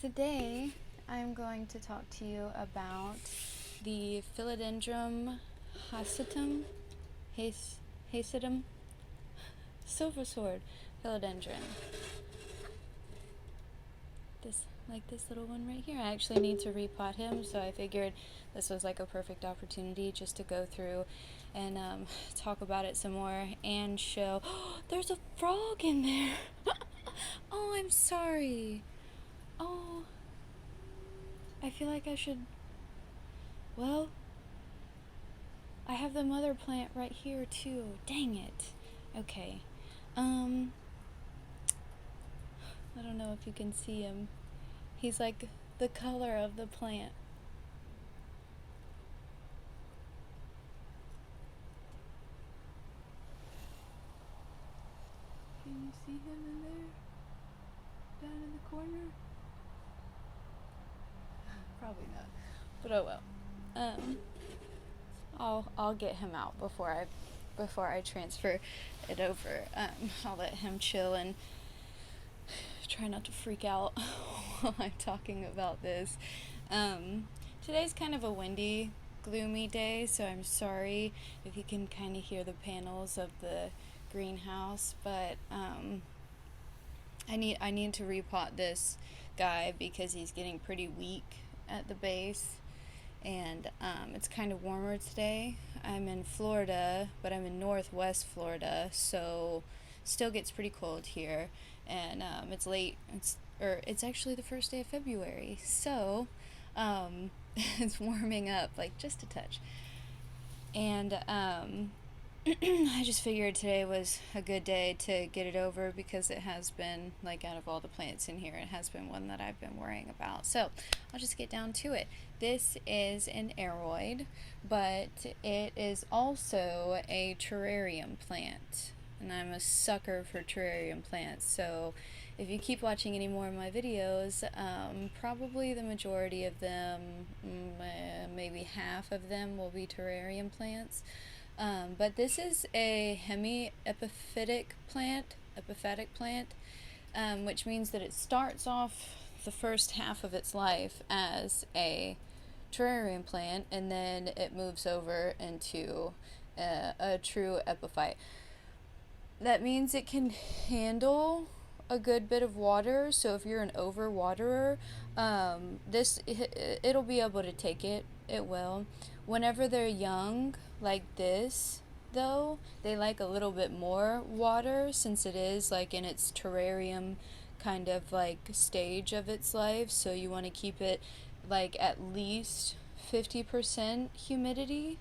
Today I'm going to talk to you about the Philodendron Hastatum, Hastatum, Silver Sword Philodendron. This little one right here. I actually need to repot him, so I figured this was like a perfect opportunity just to go through and talk about it some more and show. Oh, there's a frog in there. Oh, I'm sorry. Oh, I feel like I should. Well, I have the mother plant right here too. Dang it. Okay. I don't know if you can see him. He's like the color of the plant. Can you see him in there? Down in the corner? Probably not. But oh well. I'll get him out before I transfer it over. I'll let him chill and try not to freak out while I'm talking about this. Today's kind of a windy, gloomy day, so I'm sorry if you can kind of hear the panels of the greenhouse, but I need to repot this guy because he's getting pretty weak at the base, and it's kind of warmer today. I'm in Florida, but I'm in northwest Florida, so still gets pretty cold here, and it's late. It's actually the first day of February, so it's warming up like just a touch, and I just figured today was a good day to get it over because it has been, like, out of all the plants in here, it has been one that I've been worrying about. So I'll just get down to it. This is an aroid, but it is also a terrarium plant, and I'm a sucker for terrarium plants. So if you keep watching any more of my videos, probably the majority of them, maybe half of them, will be terrarium plants. But this is a hemi-epiphytic plant, which means that it starts off the first half of its life as a terrarium plant, and then it moves over into a true epiphyte. That means it can handle a good bit of water, so if you're an overwaterer, it'll be able to take it. It will. Whenever they're young, like this, though, they like a little bit more water since it is like in its terrarium kind of like stage of its life, so you want to keep it like at least 50% humidity.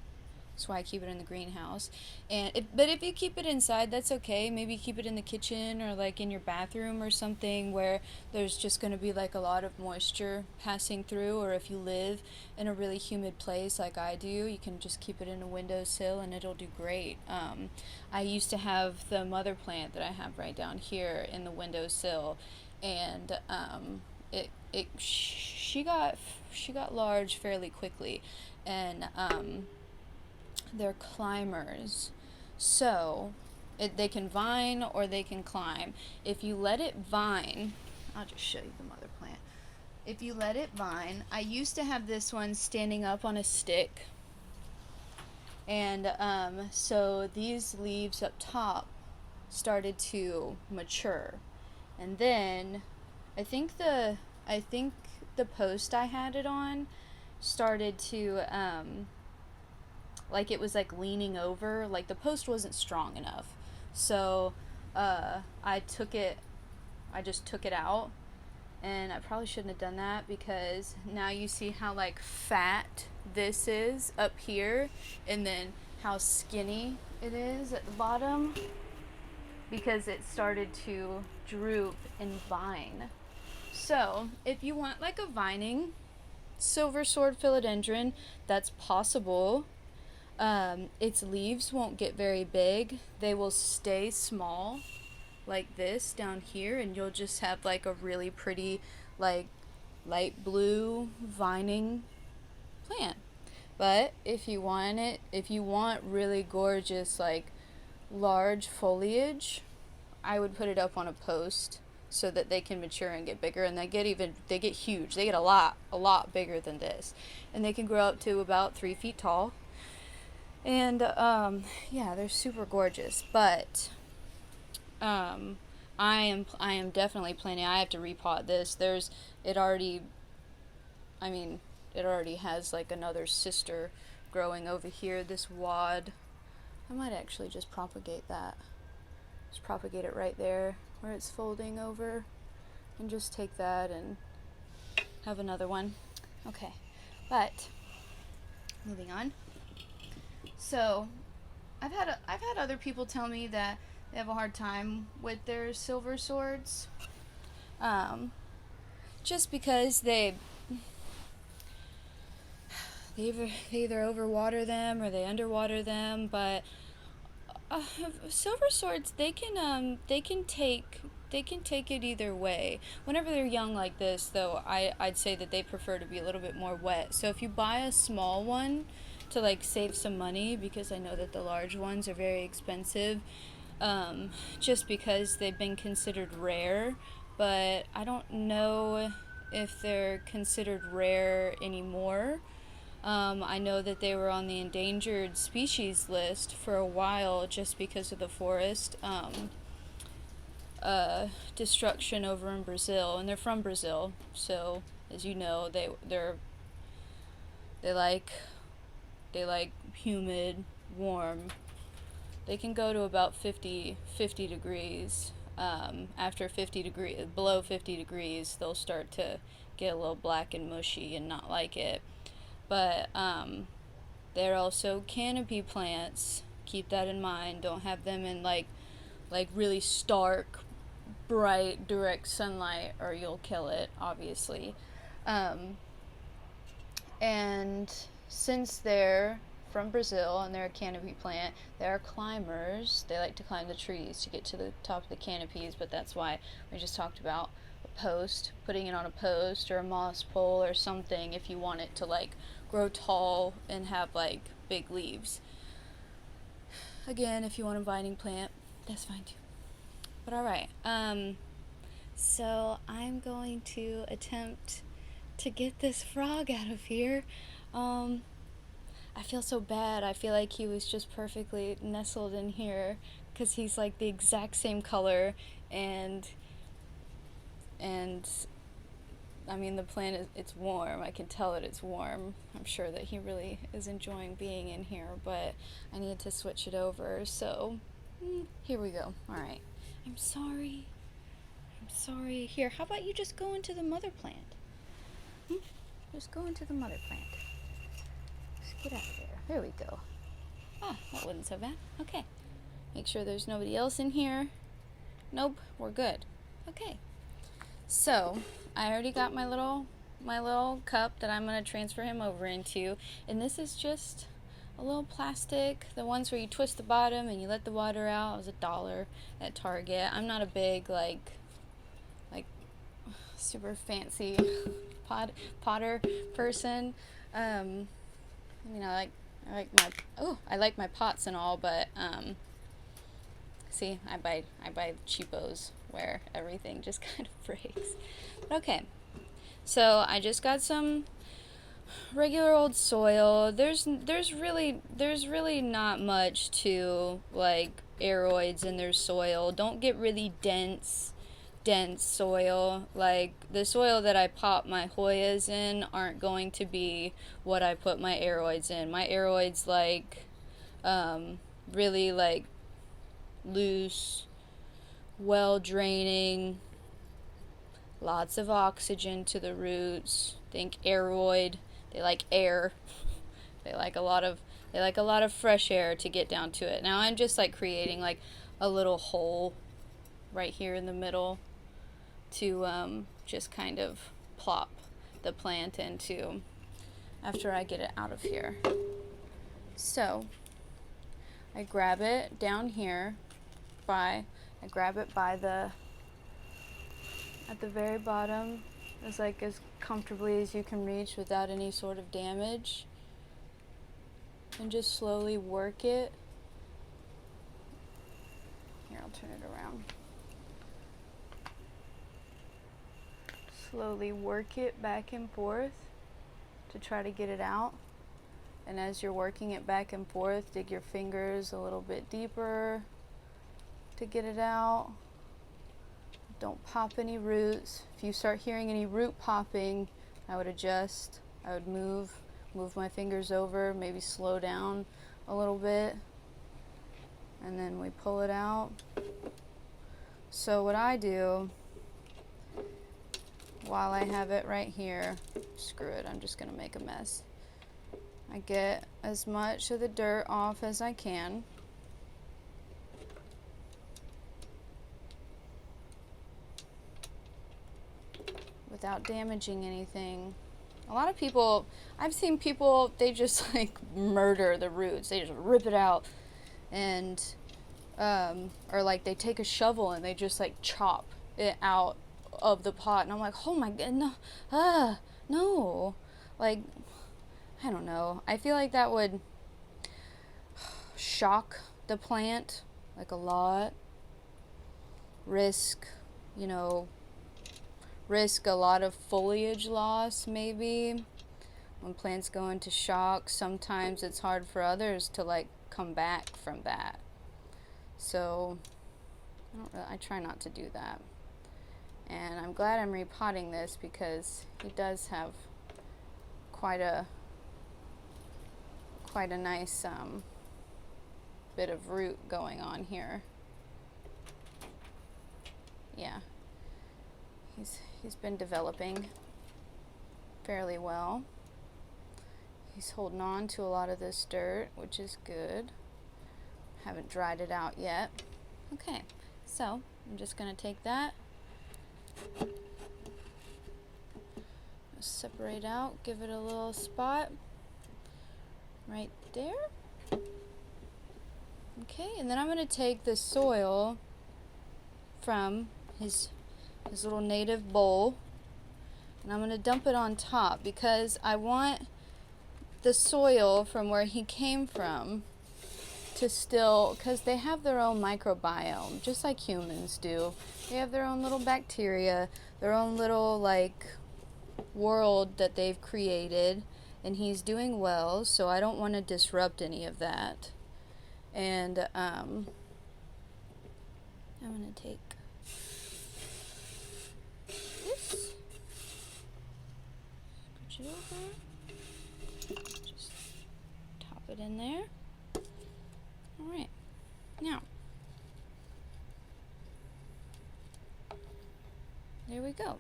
That's why I keep it in the greenhouse. But if you keep it inside, that's okay. Maybe keep it in the kitchen or like in your bathroom or something where there's just going to be like a lot of moisture passing through. Or if you live in a really humid place like I do, you can just keep it in a windowsill and it'll do great. I used to have the mother plant that I have right down here in the windowsill, and she got large fairly quickly, and they're climbers, so they can vine or they can climb. If you let it vine, I'll just show you the mother plant. If you let it vine, I used to have this one standing up on a stick, and so these leaves up top started to mature, and then I think the post I had it on started to like it was like leaning over, like the post wasn't strong enough, so I just took it out, and I probably shouldn't have done that because now you see how like fat this is up here and then how skinny it is at the bottom because it started to droop and vine. So if you want like a vining silver sword philodendron, that's possible. Its leaves won't get very big. They will stay small like this down here, and you'll just have like a really pretty like light blue vining plant. But if you want really gorgeous like large foliage, I would put it up on a post so that they can mature and get bigger, and they get huge. They get a lot bigger than this, and they can grow up to about 3 feet tall. And yeah, they're super gorgeous. But I am definitely planning. I have to repot this. It already, I mean, it already has like another sister growing over here. This wad. I might actually just propagate that. Just propagate it right there where it's folding over, and just take that and have another one. Okay, but moving on. So I've had other people tell me that they have a hard time with their silver swords, just because they either overwater them or they underwater them. But silver swords, they can take it either way. Whenever they're young like this, though, I'd say that they prefer to be a little bit more wet. So if you buy a small one to like save some money, because I know that the large ones are very expensive, just because they've been considered rare, but I don't know if they're considered rare anymore. I know that they were on the endangered species list for a while just because of the forest destruction over in Brazil, and they're from Brazil, so as you know, they like humid, warm. They can go to about 50 degrees. After below 50 degrees, they'll start to get a little black and mushy and not like it. But they're also canopy plants. Keep that in mind. Don't have them in like really stark, bright, direct sunlight, or you'll kill it, obviously. And since they're from Brazil and they're a canopy plant, they're climbers. They like to climb the trees to get to the top of the canopies, but that's why we just talked about a post, putting it on a post or a moss pole or something if you want it to like grow tall and have like big leaves. Again, if you want a vining plant, that's fine too. But alright, so I'm going to attempt to get this frog out of here. I feel so bad. I feel like he was just perfectly nestled in here because he's like the exact same color, and I mean, the plant it's warm. I can tell that it's warm. I'm sure that he really is enjoying being in here, but I need to switch it over. So here we go. All right. I'm sorry. Here, how about you just go into the mother plant? Just go into the mother plant. Just get out of there. There we go. Ah, that wasn't so bad. Okay. Make sure there's nobody else in here. Nope, we're good. Okay. So, I already got my little cup that I'm going to transfer him over into, and this is just a little plastic, the ones where you twist the bottom and you let the water out. It was $1 at Target. I'm not a big like super fancy potter person. I mean, I like my pots and all, but see, I buy cheapos where everything just kind of breaks. Okay, so I just got some regular old soil. There's really not much to like aeroids in their soil. Don't get really dense soil. Like the soil that I pop my Hoyas in aren't going to be what I put my aeroids in. My aeroids like really like loose, well draining, lots of oxygen to the roots. Think aeroid. They like air. They like a lot of fresh air to get down to it. Now I'm just like creating like a little hole right here in the middle to just kind of plop the plant into after I get it out of here. So I grab it down here I grab it by at the very bottom, as comfortably as you can reach without any sort of damage, and just slowly work it. Here, I'll turn it around. slowly work it back and forth to try to get it out. And as you're working it back and forth, dig your fingers a little bit deeper to get it out. Don't pop any roots. If you start hearing any root popping, I would adjust. I would move my fingers over, maybe slow down a little bit, and then we pull it out. So what I do while I have it right here, screw it, I'm just gonna make a mess. I get as much of the dirt off as I can. Without damaging anything. A lot of people, I've seen people, they just like murder the roots. They just rip it out, and or like they take a shovel and they just like chop it out of the pot. And I'm like, oh my god, no, no. Like, I don't know. I feel like that would shock the plant like a lot. Risk a lot of foliage loss, maybe. When plants go into shock, sometimes it's hard for others to like come back from that. So I try not to do that. And I'm glad I'm repotting this because he does have quite a nice bit of root going on here. Yeah. He's been developing fairly well. He's holding on to a lot of this dirt, which is good. Haven't dried it out yet. Okay, so I'm just going to take that, separate out, give it a little spot right there. Okay, and then I'm going to take the soil from his little native bowl, and I'm going to dump it on top because I want the soil from where he came from to still, because they have their own microbiome, just like humans do. They have their own little bacteria, their own little like world that they've created, and he's doing well, so I don't want to disrupt any of that. And I'm going to take this, scooch it over, just top it in there. Alright, now, there we go.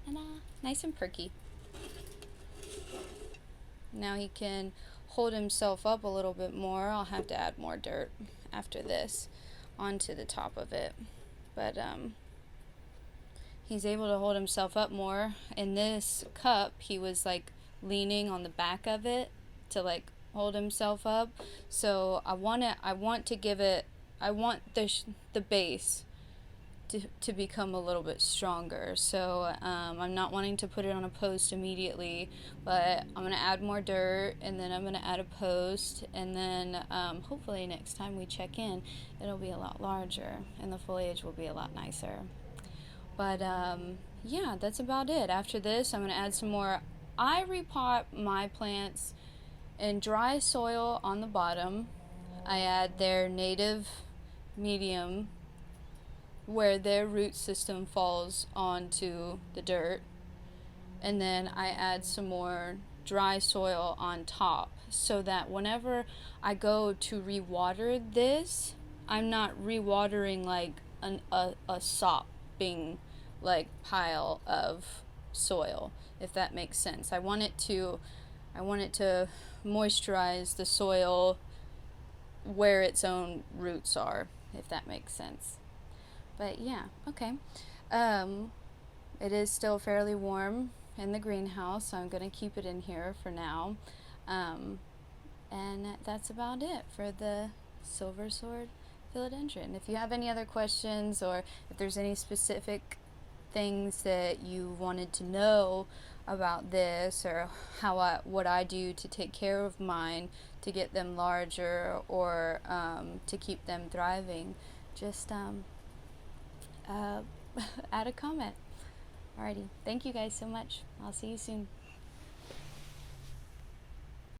Ta-da! Nice and perky. Now he can hold himself up a little bit more. I'll have to add more dirt after this onto the top of it. But he's able to hold himself up more. In this cup, he was like leaning on the back of it to like hold himself up. So I want the base to become a little bit stronger. So I'm not wanting to put it on a post immediately, but I'm going to add more dirt, and then I'm going to add a post, and then hopefully next time we check in, it'll be a lot larger, and the foliage will be a lot nicer. But yeah, that's about it. After this, I'm going to add some more. I repot my plants in dry soil on the bottom. I add their native medium where their root system falls onto the dirt, and then I add some more dry soil on top, so that whenever I go to rewater this, I'm not rewatering like a sopping like pile of soil, if that makes sense. I want it to moisturize the soil where its own roots are, if that makes sense. But yeah, okay. It is still fairly warm in the greenhouse, so I'm going to keep it in here for now. And that's about it for the silver sword philodendron. If you have any other questions, or if there's any specific things that you wanted to know about this, or what I do to take care of mine to get them larger, or to keep them thriving, just add a comment. Alrighty, thank you guys so much. I'll see you soon.